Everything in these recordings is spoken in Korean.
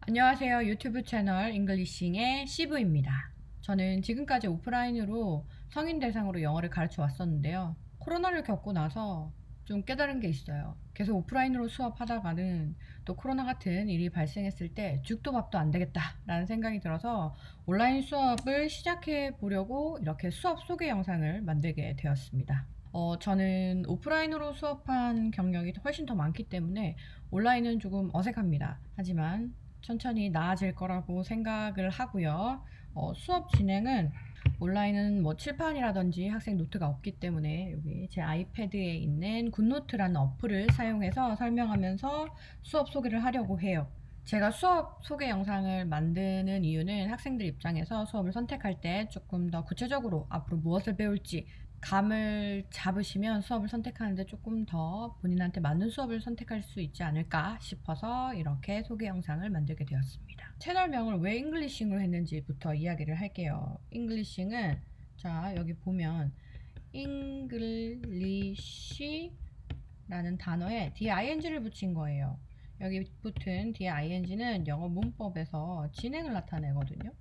안녕하세요. 유튜브 채널 잉글리싱의 시브입니다. 저는 지금까지 오프라인으로 성인 대상으로 영어를 가르쳐 왔었는데요. 코로나를 겪고 나서 좀 깨달은 게 있어요. 계속 오프라인으로 수업하다가는 또 코로나 같은 일이 발생했을 때 죽도 밥도 안 되겠다라는 생각이 들어서 온라인 수업을 시작해 보려고 이렇게 수업 소개 영상을 만들게 되었습니다. 저는 오프라인으로 수업한 경력이 훨씬 더 많기 때문에 온라인은 조금 어색합니다. 하지만 천천히 나아질 거라고 생각을 하고요. 수업 진행은 온라인은 뭐 칠판이라든지 학생 노트가 없기 때문에 여기 제 아이패드에 있는 굿노트라는 어플을 사용해서 설명하면서 수업 소개를 하려고 해요. 제가 수업 소개 영상을 만드는 이유는 학생들 입장에서 수업을 선택할 때 조금 더 구체적으로 앞으로 무엇을 배울지 감을 잡으시면 수업을 선택하는데 조금 더 본인한테 맞는 수업을 선택할 수 있지 않을까 싶어서 이렇게 소개 영상을 만들게 되었습니다. 채널명을 왜 잉글리싱으로 했는지부터 이야기를 할게요. 잉글리싱은 자 여기 보면 잉글리시라는 단어에 ding를 붙인 거예요. 여기 붙은 ding는 영어 문법에서 진행을 나타내거든요.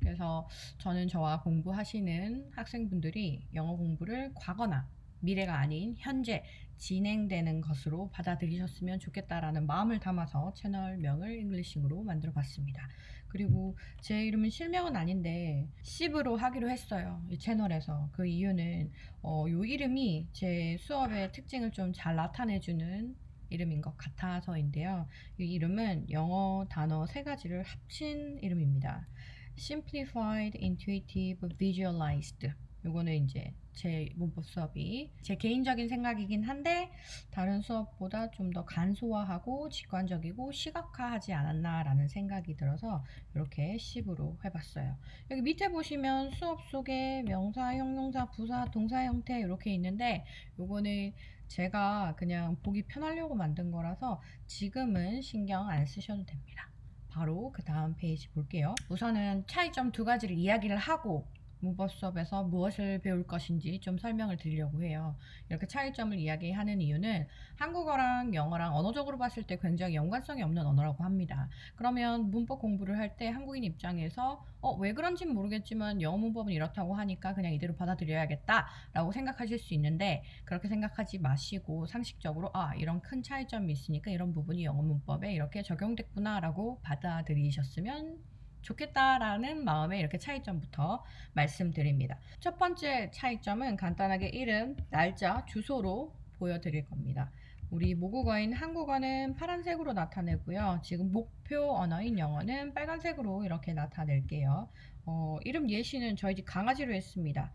그래서 저는 저와 공부하시는 학생분들이 영어 공부를 과거나 미래가 아닌 현재 진행되는 것으로 받아들이셨으면 좋겠다라는 마음을 담아서 채널명을 잉글리싱으로 만들어 봤습니다. 그리고 제 이름은 실명은 아닌데 시브로 하기로 했어요. 이 채널에서. 그 이유는 요 이름이 제 수업의 특징을 좀 잘 나타내주는 이름인 것 같아서인데요. 이 이름은 영어 단어 세 가지를 합친 이름입니다. Simplified, Intuitive, Visualized. 요거는 이제 제 문법 수업이 제 개인적인 생각이긴 한데 다른 수업보다 좀 더 간소화하고 직관적이고 시각화하지 않았나라는 생각이 들어서 이렇게 10으로 해봤어요. 여기 밑에 보시면 수업 속에 명사, 형용사, 부사, 동사 형태 이렇게 있는데 요거는 제가 그냥 보기 편하려고 만든 거라서 지금은 신경 안 쓰셔도 됩니다. 바로 그 다음 페이지 볼게요. 우선은 차이점 두 가지를 이야기를 하고 문법 수업에서 무엇을 배울 것인지 좀 설명을 드리려고 해요. 이렇게 차이점을 이야기하는 이유는 한국어랑 영어랑 언어적으로 봤을 때 굉장히 연관성이 없는 언어라고 합니다. 그러면 문법 공부를 할 때 한국인 입장에서 왜 그런지는 모르겠지만 영어 문법은 이렇다고 하니까 그냥 이대로 받아들여야겠다 라고 생각하실 수 있는데 그렇게 생각하지 마시고 상식적으로 이런 큰 차이점이 있으니까 이런 부분이 영어 문법에 이렇게 적용됐구나 라고 받아들이셨으면 좋겠다라는 마음에 이렇게 차이점부터 말씀드립니다. 첫 번째 차이점은 간단하게 이름, 날짜, 주소로 보여드릴 겁니다. 우리 모국어인 한국어는 파란색으로 나타내고요. 지금 목표 언어인 영어는 빨간색으로 이렇게 나타낼게요. 이름 예시는 저희 집 강아지로 했습니다.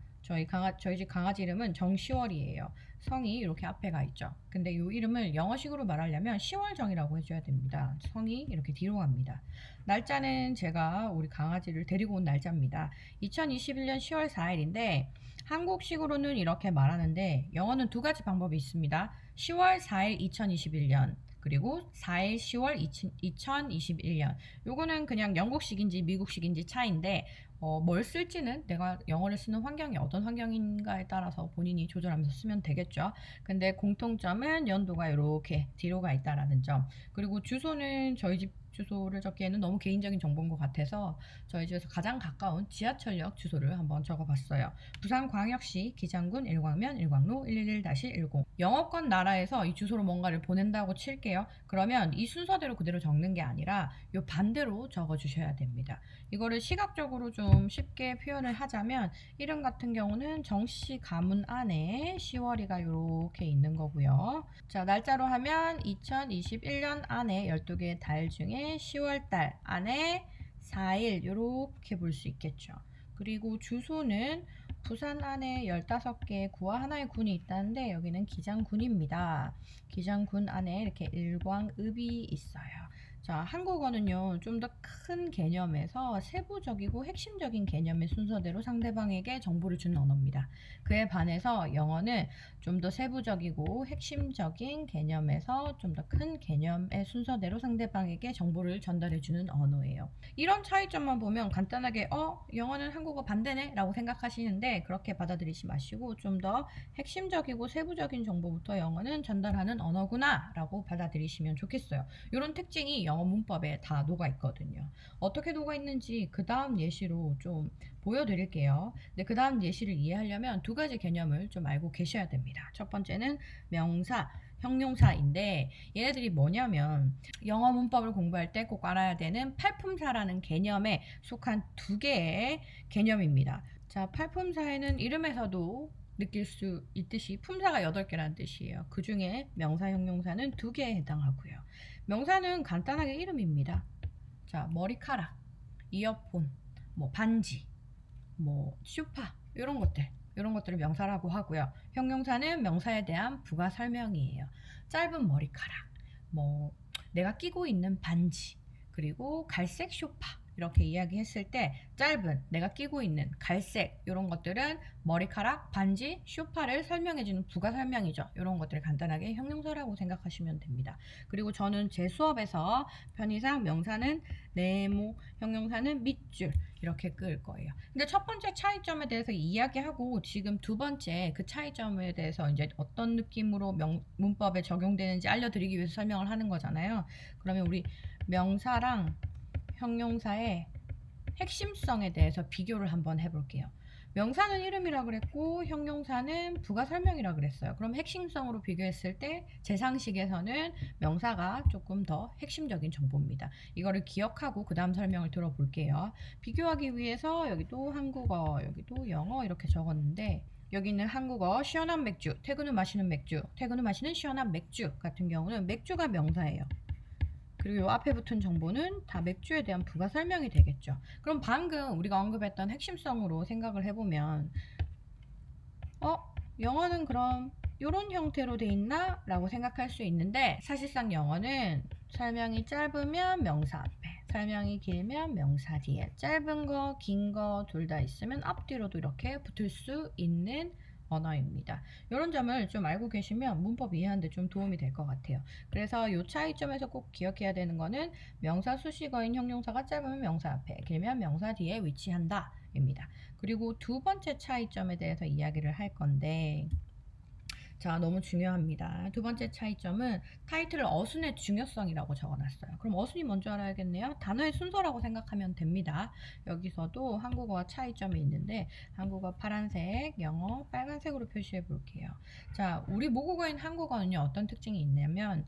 저희 집 강아지 이름은 정시월이에요. 성이 이렇게 앞에 가 있죠. 근데 이 이름을 영어식으로 말하려면 시월정이라고 해줘야 됩니다. 성이 이렇게 뒤로 갑니다. 날짜는 제가 우리 강아지를 데리고 온 날짜입니다. 2021년 10월 4일인데 한국식으로는 이렇게 말하는데 영어는 두 가지 방법이 있습니다. 10월 4일 2021년 그리고 4일 10월 2021년 요거는 그냥 영국식인지 미국식인지 차이인데 뭘 쓸지는 내가 영어를 쓰는 환경이 어떤 환경인가에 따라서 본인이 조절하면서 쓰면 되겠죠. 근데 공통점은 연도가 이렇게 뒤로 가 있다라는 점. 그리고 주소는 저희 집 주소를 적기에는 너무 개인적인 정보인 것 같아서 저희 집에서 가장 가까운 지하철역 주소를 한번 적어봤어요. 부산광역시 기장군 일광면 일광로 111-10. 영어권 나라에서 이 주소로 뭔가를 보낸다고 칠게요. 그러면 이 순서대로 그대로 적는 게 아니라 요 반대로 적어주셔야 됩니다. 이거를 시각적으로 좀 쉽게 표현을 하자면 이름 같은 경우는 정시 가문 안에 10월이가 이렇게 있는 거고요. 자, 날짜로 하면 2021년 안에 12개의 달 중에 10월달 안에 4일 이렇게 볼 수 있겠죠. 그리고 주소는 부산 안에 15개의 구와 하나의 군이 있다는데 여기는 기장군입니다. 기장군 안에 이렇게 일광읍이 있어요. 자, 한국어는요, 좀 더 큰 개념에서 세부적이고 핵심적인 개념의 순서대로 상대방에게 정보를 주는 언어입니다. 그에 반해서 영어는 좀 더 세부적이고 핵심적인 개념에서 좀 더 큰 개념의 순서대로 상대방에게 정보를 전달해주는 언어예요. 이런 차이점만 보면 간단하게 영어는 한국어 반대네 라고 생각하시는데 그렇게 받아들이지 마시고 좀 더 핵심적이고 세부적인 정보부터 영어는 전달하는 언어구나 라고 받아들이시면 좋겠어요. 이런 특징이 영어 문법에 다 녹아 있거든요. 어떻게 녹아 있는지 그 다음 예시로 좀 보여드릴게요. 근데 그 다음 예시를 이해하려면 두 가지 개념을 좀 알고 계셔야 됩니다. 첫 번째는 명사, 형용사인데 얘네들이 뭐냐면 영어 문법을 공부할 때 꼭 알아야 되는 팔품사라는 개념에 속한 두 개의 개념입니다. 자, 팔품사에는 이름에서도 느낄 수 있듯이 품사가 8개라는 뜻이에요. 그 중에 명사, 형용사는 2개에 해당하고요. 명사는 간단하게 이름입니다. 자, 머리카락, 이어폰, 뭐 반지, 뭐 쇼파 이런 것들을 명사라고 하고요. 형용사는 명사에 대한 부가 설명이에요. 짧은 머리카락, 뭐 내가 끼고 있는 반지, 그리고 갈색 쇼파 이렇게 이야기했을 때 짧은 내가 끼고 있는 갈색 이런 것들은 머리카락, 반지, 쇼파를 설명해주는 부가 설명이죠. 이런 것들을 간단하게 형용사라고 생각하시면 됩니다. 그리고 저는 제 수업에서 편의상 명사는 네모, 형용사는 밑줄 이렇게 끌 거예요. 근데 첫 번째 차이점에 대해서 이야기하고 지금 두 번째 그 차이점에 대해서 이제 어떤 느낌으로 문법에 적용되는지 알려드리기 위해서 설명을 하는 거잖아요. 그러면 우리 명사랑 형용사의 핵심성에 대해서 비교를 한번 해볼게요. 명사는 이름이라 그랬고 형용사는 부가 설명이라 그랬어요. 그럼 핵심성으로 비교했을 때 제 상식에서는 명사가 조금 더 핵심적인 정보입니다. 이거를 기억하고 그 다음 설명을 들어볼게요. 비교하기 위해서 여기도 한국어, 여기도 영어 이렇게 적었는데 여기는 한국어 시원한 맥주, 퇴근 후 마시는 맥주, 퇴근 후 마시는 시원한 맥주 같은 경우는 맥주가 명사예요. 그리고 이 앞에 붙은 정보는 다 맥주에 대한 부가 설명이 되겠죠. 그럼 방금 우리가 언급했던 핵심성으로 생각을 해보면 영어는 그럼 이런 형태로 돼 있나? 라고 생각할 수 있는데 사실상 영어는 설명이 짧으면 명사 앞에, 설명이 길면 명사 뒤에, 짧은 거, 긴 거 둘 다 있으면 앞뒤로도 이렇게 붙을 수 있는 언어입니다. 이런 점을 좀 알고 계시면 문법 이해하는 데 좀 도움이 될 것 같아요. 그래서 이 차이점에서 꼭 기억해야 되는 거는 명사 수식어인 형용사가 짧으면 명사 앞에, 길면 명사 뒤에 위치한다 입니다. 그리고 두 번째 차이점에 대해서 이야기를 할 건데 자, 너무 중요합니다. 두 번째 차이점은 타이틀을 어순의 중요성이라고 적어놨어요. 그럼 어순이 뭔지 알아야겠네요. 단어의 순서라고 생각하면 됩니다. 여기서도 한국어와 차이점이 있는데 한국어 파란색, 영어 빨간색으로 표시해 볼게요. 자, 우리 모국어인 한국어는요, 어떤 특징이 있냐면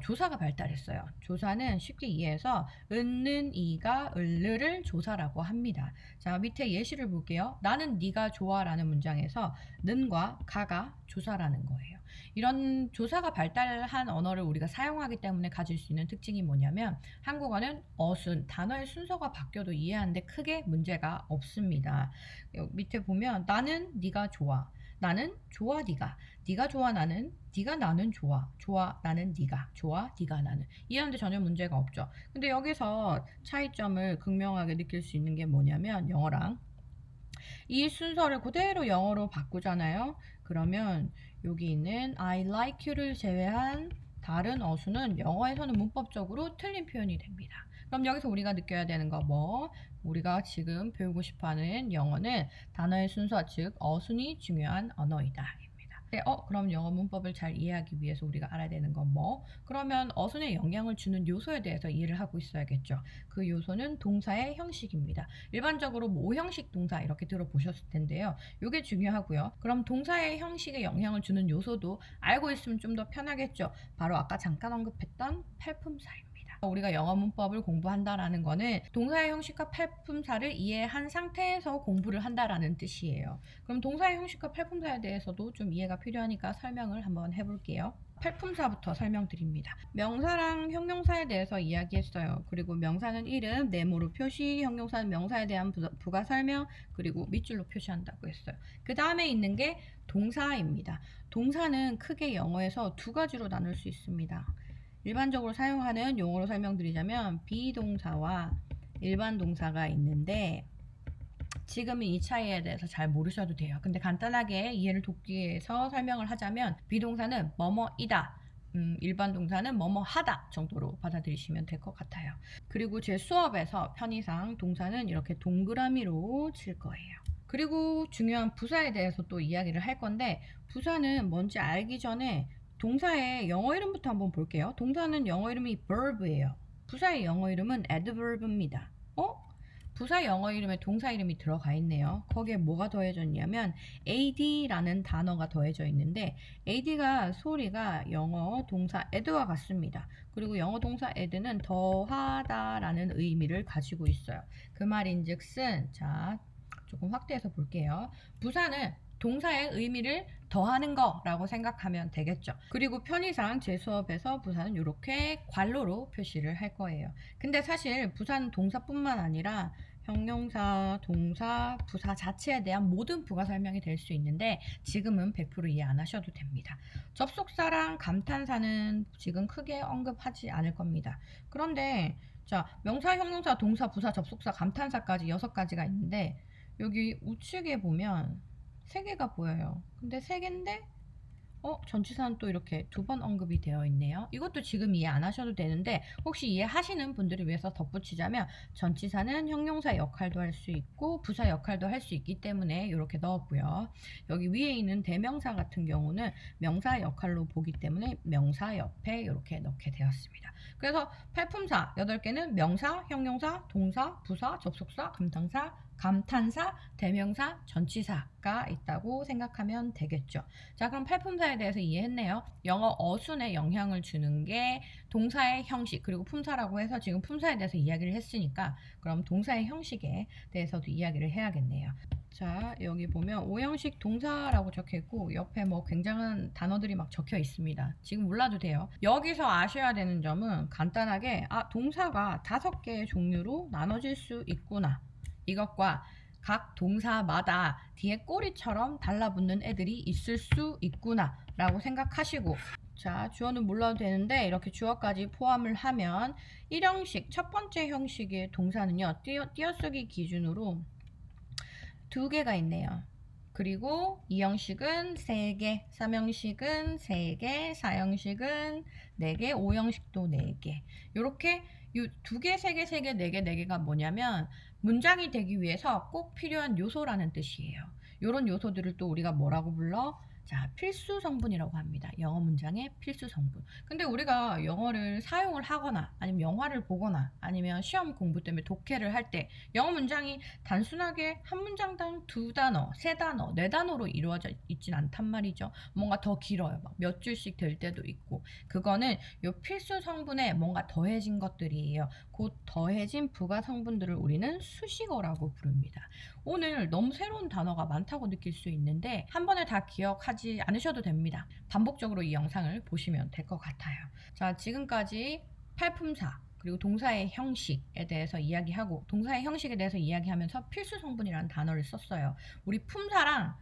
조사가 발달했어요. 조사는 쉽게 이해해서 은는 이가 을르를 조사라고 합니다. 자, 밑에 예시를 볼게요. 나는 네가 좋아 라는 문장에서 는과 가가 조사라는 거예요. 이런 조사가 발달한 언어를 우리가 사용하기 때문에 가질 수 있는 특징이 뭐냐면 한국어는 어순, 단어의 순서가 바뀌어도 이해하는데 크게 문제가 없습니다. 여기 밑에 보면 나는 네가 좋아, 나는 좋아 네가, 네가 좋아 나는, 네가 나는 좋아, 좋아 나는 네가, 좋아 네가 나는, 이해하는데 전혀 문제가 없죠. 근데 여기서 차이점을 극명하게 느낄 수 있는 게 뭐냐면 영어랑 이 순서를 그대로 영어로 바꾸잖아요. 그러면 여기 있는 I like you를 제외한 다른 어순은 영어에서는 문법적으로 틀린 표현이 됩니다. 그럼 여기서 우리가 느껴야 되는 거 뭐? 우리가 지금 배우고 싶어하는 영어는 단어의 순서, 즉 어순이 중요한 언어이다. 네, 그럼 영어 문법을 잘 이해하기 위해서 우리가 알아야 되는 건 뭐? 그러면 어순에 영향을 주는 요소에 대해서 이해를 하고 있어야겠죠. 그 요소는 동사의 형식입니다. 일반적으로 뭐 5형식 동사 이렇게 들어보셨을 텐데요. 이게 중요하고요. 그럼 동사의 형식에 영향을 주는 요소도 알고 있으면 좀 더 편하겠죠. 바로 아까 잠깐 언급했던 팔품사입니다. 우리가 영어 문법을 공부한다라는 거는 동사의 형식과 팔품사를 이해한 상태에서 공부를 한다라는 뜻이에요. 그럼 동사의 형식과 팔품사에 대해서도 좀 이해가 필요하니까 설명을 한번 해볼게요. 팔품사부터 설명드립니다. 명사랑 형용사에 대해서 이야기했어요. 그리고 명사는 이름, 네모로 표시, 형용사는 명사에 대한 부가 설명, 그리고 밑줄로 표시한다고 했어요. 그 다음에 있는 게 동사입니다. 동사는 크게 영어에서 두 가지로 나눌 수 있습니다. 일반적으로 사용하는 용어로 설명드리자면 비동사와 일반 동사가 있는데 지금은 이 차이에 대해서 잘 모르셔도 돼요. 근데 간단하게 이해를 돕기 위해서 설명을 하자면 비동사는 뭐뭐이다, 일반 동사는 뭐뭐 하다 정도로 받아들이시면 될 것 같아요. 그리고 제 수업에서 편의상 동사는 이렇게 동그라미로 칠 거예요. 그리고 중요한 부사에 대해서 또 이야기를 할 건데 부사는 뭔지 알기 전에 동사의 영어 이름부터 한번 볼게요. 동사는 영어 이름이 verb예요. 부사의 영어 이름은 adverb입니다. 부사 영어 이름에 동사 이름이 들어가 있네요. 거기에 뭐가 더해졌냐면 ad라는 단어가 더해져 있는데 ad가 소리가 영어 동사 add와 같습니다. 그리고 영어 동사 add는 더하다라는 의미를 가지고 있어요. 그 말인즉슨 자 조금 확대해서 볼게요. 부사는 동사의 의미를 더하는 거라고 생각하면 되겠죠. 그리고 편의상 제 수업에서 부사는 이렇게 괄호로 표시를 할 거예요. 근데 사실 부사는 동사뿐만 아니라 형용사, 동사, 부사 자체에 대한 모든 부가 설명이 될 수 있는데 지금은 100% 이해 안 하셔도 됩니다. 접속사랑 감탄사는 지금 크게 언급하지 않을 겁니다. 그런데 자, 명사, 형용사, 동사, 부사, 접속사, 감탄사까지 6가지가 있는데 여기 우측에 보면 3개가 보여요. 근데 3개인데 전치사는 또 이렇게 2번 언급이 되어 있네요. 이것도 지금 이해 안 하셔도 되는데 혹시 이해하시는 분들을 위해서 덧붙이자면 전치사는 형용사 역할도 할 수 있고 부사 역할도 할 수 있기 때문에 이렇게 넣었고요. 여기 위에 있는 대명사 같은 경우는 명사 역할로 보기 때문에 명사 옆에 이렇게 넣게 되었습니다. 그래서 팔품사 8개는 명사, 형용사, 동사, 부사, 접속사, 감탄사, 대명사, 전치사가 있다고 생각하면 되겠죠. 자, 그럼 팔품사에 대해서 이해했네요. 영어 어순에 영향을 주는 게 동사의 형식, 그리고 품사라고 해서 지금 품사에 대해서 이야기를 했으니까 그럼 동사의 형식에 대해서도 이야기를 해야겠네요. 자, 여기 보면 오형식 동사라고 적혀 있고 옆에 뭐 굉장한 단어들이 막 적혀 있습니다. 지금 몰라도 돼요. 여기서 아셔야 되는 점은 간단하게 동사가 5개의 종류로 나눠질 수 있구나. 이것과 각 동사마다 뒤에 꼬리처럼 달라붙는 애들이 있을 수 있구나 라고 생각하시고 자, 주어는 몰라도 되는데 이렇게 주어까지 포함을 하면 1형식, 첫 번째 형식의 동사는요, 띄어쓰기 기준으로 2개가 있네요. 그리고 2형식은 3개, 3형식은 3개, 4형식은 4개, 5형식도 4개. 이렇게 2개, 3개, 3개, 4개, 4개가 뭐냐면 문장이 되기 위해서 꼭 필요한 요소라는 뜻이에요. 이런 요소들을 또 우리가 뭐라고 불러? 자, 필수 성분이라고 합니다. 영어 문장의 필수 성분. 근데 우리가 영어를 사용을 하거나 아니면 영화를 보거나 아니면 시험 공부 때문에 독해를 할 때 영어 문장이 단순하게 한 문장당 2단어, 3단어, 4단어로 이루어져 있진 않단 말이죠. 뭔가 더 길어요. 막 몇 줄씩 될 때도 있고. 그거는 요 필수 성분에 뭔가 더해진 것들이에요. 곧 더해진 부가 성분들을 우리는 수식어라고 부릅니다. 오늘 너무 새로운 단어가 많다고 느낄 수 있는데 한 번에 다 기억하지 않으셔도 됩니다. 반복적으로 이 영상을 보시면 될 것 같아요. 자, 지금까지 팔품사 그리고 동사의 형식에 대해서 이야기하고 동사의 형식에 대해서 이야기하면서 필수 성분이라는 단어를 썼어요. 우리 품사랑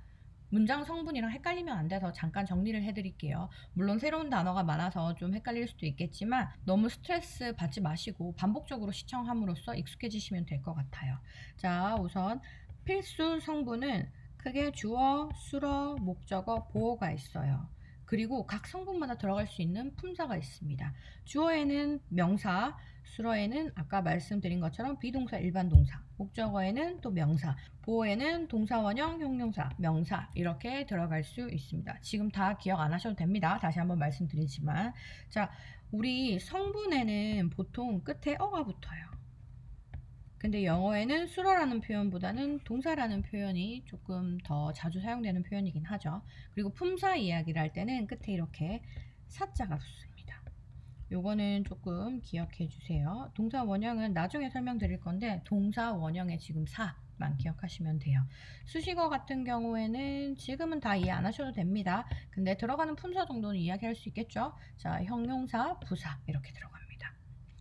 문장 성분이랑 헷갈리면 안 돼서 잠깐 정리를 해드릴게요. 물론 새로운 단어가 많아서 좀 헷갈릴 수도 있겠지만 너무 스트레스 받지 마시고 반복적으로 시청함으로써 익숙해지시면 될 것 같아요. 자, 우선 필수 성분은 크게 주어, 수어, 목적어, 보어가 있어요. 그리고 각 성분마다 들어갈 수 있는 품사가 있습니다. 주어에는 명사, 수어에는 아까 말씀드린 것처럼 비동사, 일반 동사, 목적어에는 또 명사, 보어에는 동사, 원형, 형용사, 명사 이렇게 들어갈 수 있습니다. 지금 다 기억 안 하셔도 됩니다. 다시 한번 말씀드리지만 자, 우리 성분에는 보통 끝에 어가 붙어요. 근데 영어에는 수어라는 표현보다는 동사라는 표현이 조금 더 자주 사용되는 표현이긴 하죠. 그리고 품사 이야기를 할 때는 끝에 이렇게 사자가 붙습니다. 요거는 조금 기억해 주세요. 동사 원형은 나중에 설명드릴 건데 동사 원형의 지금 사만 기억하시면 돼요. 수식어 같은 경우에는 지금은 다 이해 안 하셔도 됩니다. 근데 들어가는 품사 정도는 이야기할 수 있겠죠. 자, 형용사, 부사 이렇게 들어갑니다.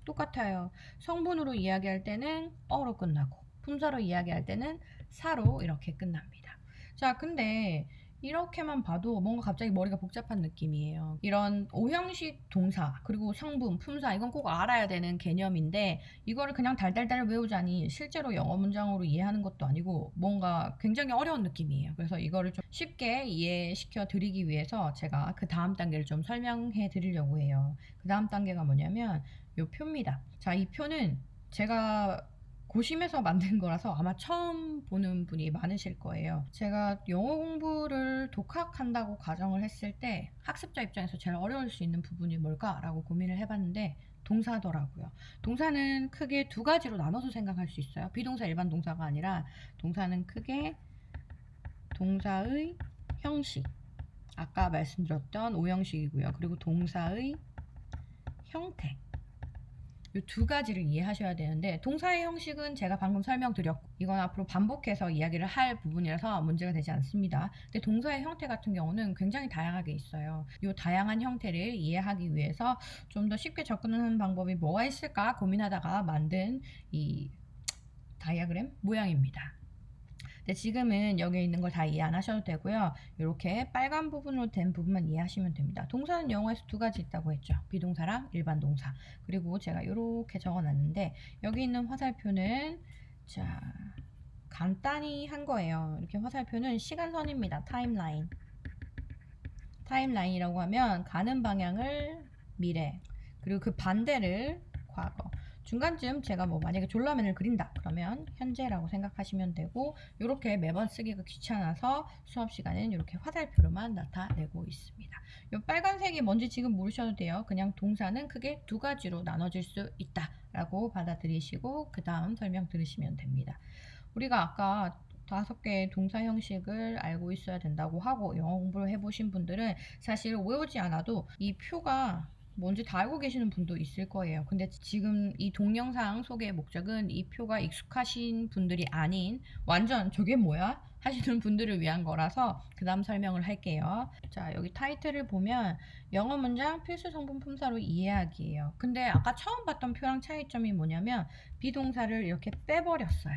똑같아요. 성분으로 이야기할 때는 어로 끝나고 품사로 이야기할 때는 사로 이렇게 끝납니다. 자, 근데 이렇게만 봐도 뭔가 갑자기 머리가 복잡한 느낌이에요. 이런 오형식 동사 그리고 성분, 품사 이건 꼭 알아야 되는 개념인데 이거를 그냥 달달달 외우자니 실제로 영어 문장으로 이해하는 것도 아니고 뭔가 굉장히 어려운 느낌이에요. 그래서 이거를 좀 쉽게 이해시켜 드리기 위해서 제가 그 다음 단계를 좀 설명해 드리려고 해요. 그 다음 단계가 뭐냐면 요 표입니다. 자, 이 표는 제가 고심해서 만든 거라서 아마 처음 보는 분이 많으실 거예요. 제가 영어 공부를 독학한다고 가정을 했을 때 학습자 입장에서 제일 어려울 수 있는 부분이 뭘까라고 고민을 해봤는데 동사더라고요. 동사는 크게 두 가지로 나눠서 생각할 수 있어요. 비동사, 일반 동사가 아니라 동사는 크게 동사의 형식, 아까 말씀드렸던 오형식이고요. 그리고 동사의 형태, 이 두 가지를 이해하셔야 되는데, 동사의 형식은 제가 방금 설명드렸고 이건 앞으로 반복해서 이야기를 할 부분이라서 문제가 되지 않습니다. 근데 동사의 형태 같은 경우는 굉장히 다양하게 있어요. 이 다양한 형태를 이해하기 위해서 좀 더 쉽게 접근하는 방법이 뭐가 있을까 고민하다가 만든 이 다이어그램 모양입니다. 근데 지금은 여기 있는 걸 다 이해 안 하셔도 되고요. 이렇게 빨간 부분으로 된 부분만 이해하시면 됩니다. 동사는 영어에서 두 가지 있다고 했죠. 비동사랑 일반 동사. 그리고 제가 이렇게 적어놨는데 여기 있는 화살표는 자 간단히 한 거예요. 이렇게 화살표는 시간선입니다. 타임라인. 타임라인이라고 하면 가는 방향을 미래, 그리고 그 반대를 과거. 중간쯤 제가 뭐 만약에 졸라맨을 그린다 그러면 현재라고 생각하시면 되고, 이렇게 매번 쓰기가 귀찮아서 수업 시간에는 이렇게 화살표로만 나타내고 있습니다. 이 빨간색이 뭔지 지금 모르셔도 돼요. 그냥 동사는 크게 두 가지로 나눠질 수 있다 라고 받아들이시고 그 다음 설명 들으시면 됩니다. 우리가 아까 5개의 동사 형식을 알고 있어야 된다고 하고 영어 공부를 해보신 분들은 사실 외우지 않아도 이 표가 뭔지 다 알고 계시는 분도 있을 거예요. 근데 지금 이 동영상 소개의 목적은 이 표가 익숙하신 분들이 아닌 완전 저게 뭐야? 하시는 분들을 위한 거라서 그 다음 설명을 할게요. 자, 여기 타이틀을 보면 영어 문장 필수 성분 품사로 이해하기예요. 근데 아까 처음 봤던 표랑 차이점이 뭐냐면 비동사를 이렇게 빼버렸어요.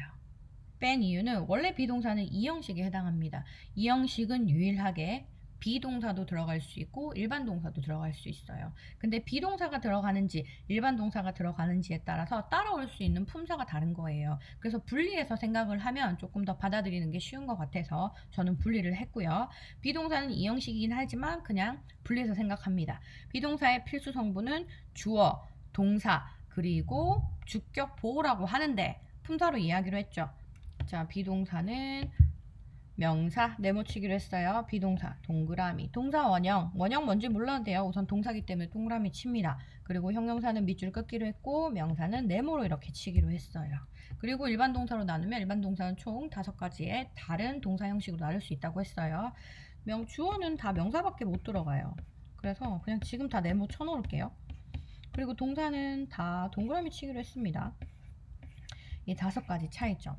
뺀 이유는 원래 비동사는 이 형식에 해당합니다. 이 형식은 유일하게 비동사도 들어갈 수 있고 일반 동사도 들어갈 수 있어요. 근데 비동사가 들어가는지 일반 동사가 들어가는지에 따라서 따라올 수 있는 품사가 다른 거예요. 그래서 분리해서 생각을 하면 조금 더 받아들이는 게 쉬운 것 같아서 저는 분리를 했고요. 비동사는 이 형식이긴 하지만 그냥 분리해서 생각합니다. 비동사의 필수 성분은 주어, 동사, 그리고 주격 보호라고 하는데 품사로 이야기로 했죠. 자, 비동사는 명사 네모치기로 했어요. 비동사 동그라미, 동사 원형 뭔지 몰라도 돼요. 우선 동사기 때문에 동그라미 칩니다. 그리고 형용사는 밑줄 끊기로 했고 명사는 네모로 이렇게 치기로 했어요. 그리고 일반 동사로 나누면 일반 동사는 총 5가지의 다른 동사 형식으로 나눌 수 있다고 했어요. 주어는 다 명사밖에 못 들어가요. 그래서 그냥 지금 다 네모 쳐놓을게요. 그리고 동사는 다 동그라미 치기로 했습니다. 이 5가지 차이점.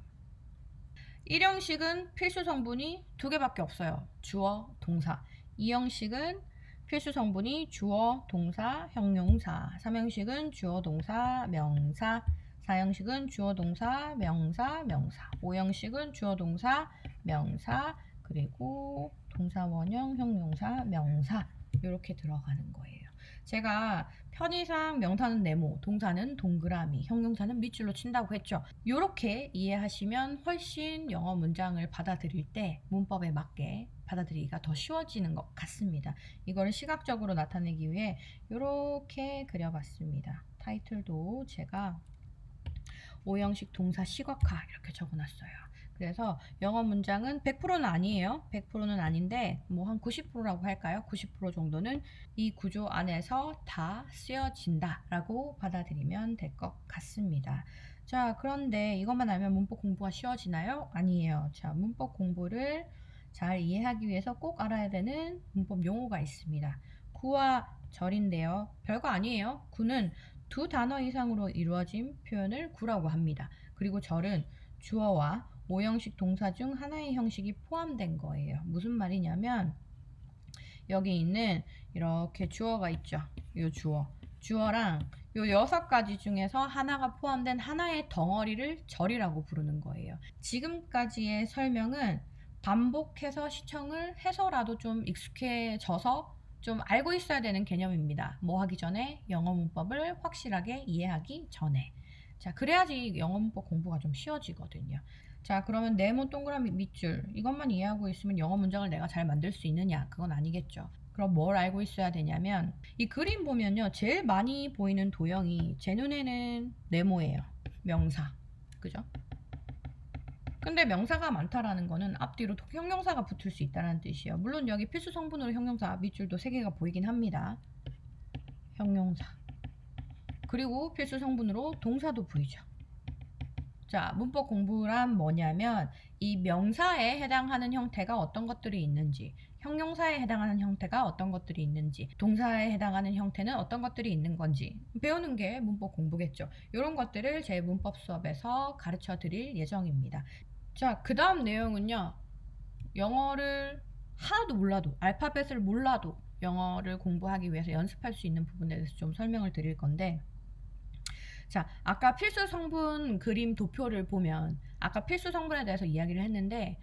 1형식은 필수 성분이 2개밖에 없어요. 주어, 동사. 2형식은 필수 성분이 주어, 동사, 형용사. 3형식은 주어, 동사, 명사. 4형식은 주어, 동사, 명사, 명사. 5형식은 주어, 동사, 명사, 그리고 동사, 원형, 형용사, 명사. 이렇게 들어가는 거예요. 제가 편의상 명사는 네모, 동사는 동그라미, 형용사는 밑줄로 친다고 했죠. 이렇게 이해하시면 훨씬 영어 문장을 받아들일 때 문법에 맞게 받아들이기가 더 쉬워지는 것 같습니다. 이거를 시각적으로 나타내기 위해 이렇게 그려봤습니다. 타이틀도 제가 오형식 동사 시각화 이렇게 적어놨어요. 그래서 영어 문장은 100%는 아니에요. 100%는 아닌데 뭐 한 90%라고 할까요? 90% 정도는 이 구조 안에서 다 쓰여진다 라고 받아들이면 될 것 같습니다. 자, 그런데 이것만 알면 문법 공부가 쉬워지나요? 아니에요. 자, 문법 공부를 잘 이해하기 위해서 꼭 알아야 되는 문법 용어가 있습니다. 구와 절인데요. 별거 아니에요. 구는 두 단어 이상으로 이루어진 표현을 구라고 합니다. 그리고 절은 주어와 오형식 동사 중 하나의 형식이 포함된 거예요. 무슨 말이냐면 여기 있는 이렇게 주어가 있죠. 이 주어랑 이 6가지 중에서 하나가 포함된 하나의 덩어리를 절이라고 부르는 거예요. 지금까지의 설명은 반복해서 시청을 해서라도 좀 익숙해져서 좀 알고 있어야 되는 개념입니다. 뭐 하기 전에 영어 문법을 확실하게 이해하기 전에. 자, 그래야지 영어 문법 공부가 좀 쉬워지거든요. 자, 그러면 네모 동그라미 밑줄 이것만 이해하고 있으면 영어 문장을 내가 잘 만들 수 있느냐? 그건 아니겠죠. 그럼 뭘 알고 있어야 되냐면 이 그림 보면요. 제일 많이 보이는 도형이 제 눈에는 네모예요. 명사. 그죠? 근데 명사가 많다라는 거는 앞뒤로 형용사가 붙을 수 있다는 뜻이에요. 물론 여기 필수 성분으로 형용사 밑줄도 3개가 보이긴 합니다. 형용사. 그리고 필수 성분으로 동사도 보이죠. 자, 문법 공부란 뭐냐면 이 명사에 해당하는 형태가 어떤 것들이 있는지, 형용사에 해당하는 형태가 어떤 것들이 있는지, 동사에 해당하는 형태는 어떤 것들이 있는 건지 배우는 게 문법 공부겠죠. 이런 것들을 제 문법 수업에서 가르쳐 드릴 예정입니다. 자, 그 다음 내용은요. 영어를 하나도 몰라도, 알파벳을 몰라도 영어를 공부하기 위해서 연습할 수 있는 부분에 대해서 좀 설명을 드릴 건데, 자, 아까 필수 성분 그림 도표를 보면 아까 필수 성분에 대해서 이야기를 했는데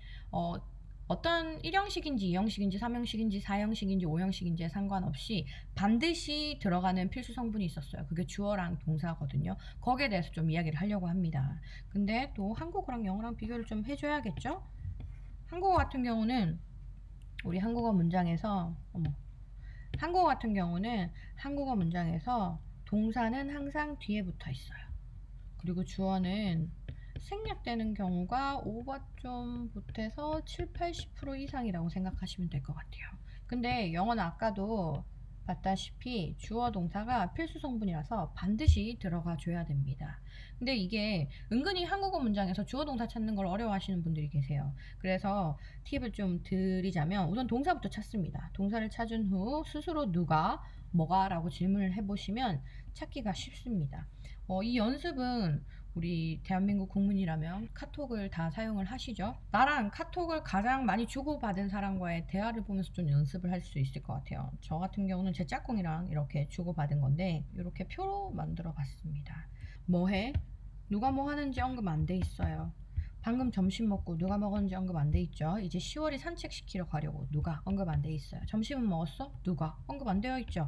어떤 1형식인지 2형식인지 3형식인지 4형식인지 5형식인지에 상관없이 반드시 들어가는 필수 성분이 있었어요. 그게 주어랑 동사거든요. 거기에 대해서 좀 이야기를 하려고 합니다. 근데 또 한국어랑 영어랑 비교를 좀 해줘야겠죠? 한국어 같은 경우는 우리 한국어 문장에서 한국어 문장에서 동사는 항상 뒤에 붙어 있어요. 그리고 주어는 생략되는 경우가 오버 좀 보태서 7, 80% 이상이라고 생각하시면 될 것 같아요. 근데 영어는 아까도 봤다시피 주어 동사가 필수 성분이라서 반드시 들어가 줘야 됩니다. 근데 이게 은근히 한국어 문장에서 주어 동사 찾는 걸 어려워하시는 분들이 계세요. 그래서 팁을 좀 드리자면 우선 동사부터 찾습니다. 동사를 찾은 후 스스로 누가, 뭐가 라고 질문을 해보시면 찾기가 쉽습니다. 이 연습은 우리 대한민국 국민이라면 카톡을 다 사용을 하시죠? 나랑 카톡을 가장 많이 주고받은 사람과의 대화를 보면서 좀 연습을 할 수 있을 것 같아요. 저 같은 경우는 제 짝꿍이랑 이렇게 주고받은 건데 이렇게 표로 만들어 봤습니다. 뭐 해? 누가 뭐 하는지 언급 안 돼 있어요. 방금 점심 먹고 누가 먹었는지 언급 안 돼 있죠. 이제 10월이 산책시키러 가려고 누가 언급 안 돼 있어요. 점심은 먹었어? 누가 언급 안 되어 있죠.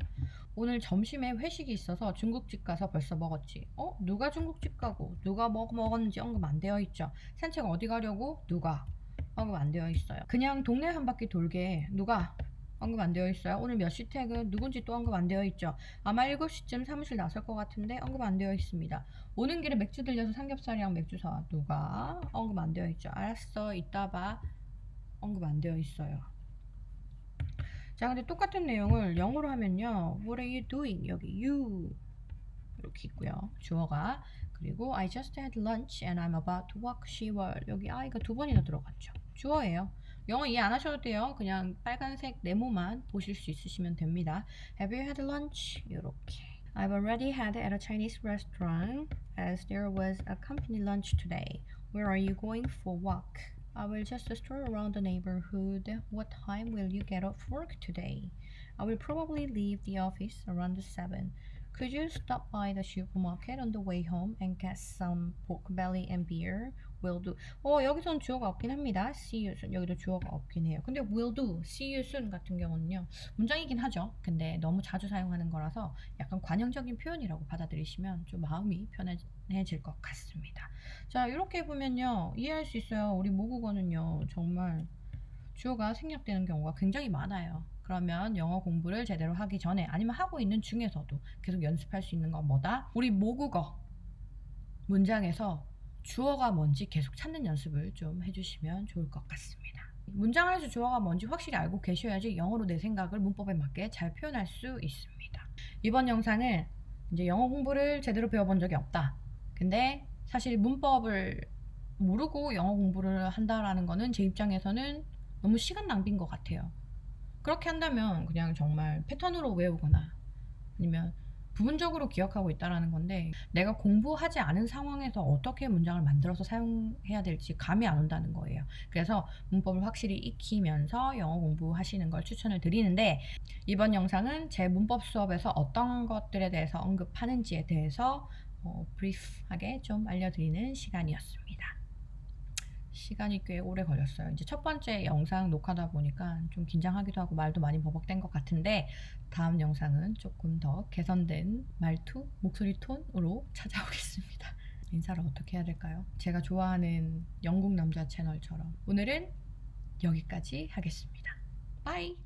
오늘 점심에 회식이 있어서 중국집 가서 벌써 먹었지. 누가 중국집 가고 누가 뭐 먹었는지 언급 안 되어 있죠. 산책 어디 가려고? 누가 언급 안 되어 있어요. 그냥 동네 한 바퀴 돌게 누가 언급 안 되어 있어요. 오늘 몇 시 퇴근 누군지 또 언급 안 되어 있죠. 아마 7시쯤 사무실 나설 것 같은데 언급 안 되어 있습니다. 오는 길에 맥주 들려서 삼겹살이랑 맥주 사와. 누가 언급 안 되어 있죠. 알았어 이따 봐. 언급 안 되어 있어요. 자, 근데 똑같은 내용을 영어로 하면요. What are you doing? 여기 you 이렇게 있고요. 주어가. 그리고 I just had lunch and I'm about to walk. 10월. 여기 I가 2번이나 들어갔죠. 주어예요. 영어 이해 안 하셔도 돼요. 그냥 빨간색 네모만 보실 수 있으시면 됩니다. Have you had lunch? 이렇게. I've already had at a Chinese restaurant as there was a company lunch today. Where are you going for walk? I will just stroll around the neighborhood. What time will you get off work today? I will probably leave the office around 7. Could you stop by the supermarket on the way home and get some pork belly and beer? Will do. 여기서는 주어가 없긴 합니다. See you soon. 여기도 주어가 없긴 해요. 근데 will do, see you soon 같은 경우는요. 문장이긴 하죠. 근데 너무 자주 사용하는 거라서 약간 관용적인 표현이라고 받아들이시면 좀 마음이 편해질 것 같습니다. 자, 이렇게 보면요. 이해할 수 있어요. 우리 모국어는요. 정말 주어가 생략되는 경우가 굉장히 많아요. 그러면 영어 공부를 제대로 하기 전에 아니면 하고 있는 중에서도 계속 연습할 수 있는 건 뭐다? 우리 모국어 문장에서 주어가 뭔지 계속 찾는 연습을 좀 해주시면 좋을 것 같습니다. 문장 안에서 주어가 뭔지 확실히 알고 계셔야지 영어로 내 생각을 문법에 맞게 잘 표현할 수 있습니다. 이번 영상은 이제 영어 공부를 제대로 배워본 적이 없다. 근데 사실 문법을 모르고 영어 공부를 한다라는 거는 제 입장에서는 너무 시간 낭비인 것 같아요. 그렇게 한다면 그냥 정말 패턴으로 외우거나 아니면 부분적으로 기억하고 있다라는 건데 내가 공부하지 않은 상황에서 어떻게 문장을 만들어서 사용해야 될지 감이 안 온다는 거예요. 그래서 문법을 확실히 익히면서 영어 공부하시는 걸 추천을 드리는데 이번 영상은 제 문법 수업에서 어떤 것들에 대해서 언급하는지에 대해서 브리프하게 좀 알려드리는 시간이었습니다. 시간이 꽤 오래 걸렸어요. 이제 첫 번째 영상 녹화다 보니까 좀 긴장하기도 하고 말도 많이 버벅댄 것 같은데 다음 영상은 조금 더 개선된 말투, 목소리 톤으로 찾아오겠습니다. 인사를 어떻게 해야 될까요? 제가 좋아하는 영국 남자 채널처럼 오늘은 여기까지 하겠습니다. 빠이!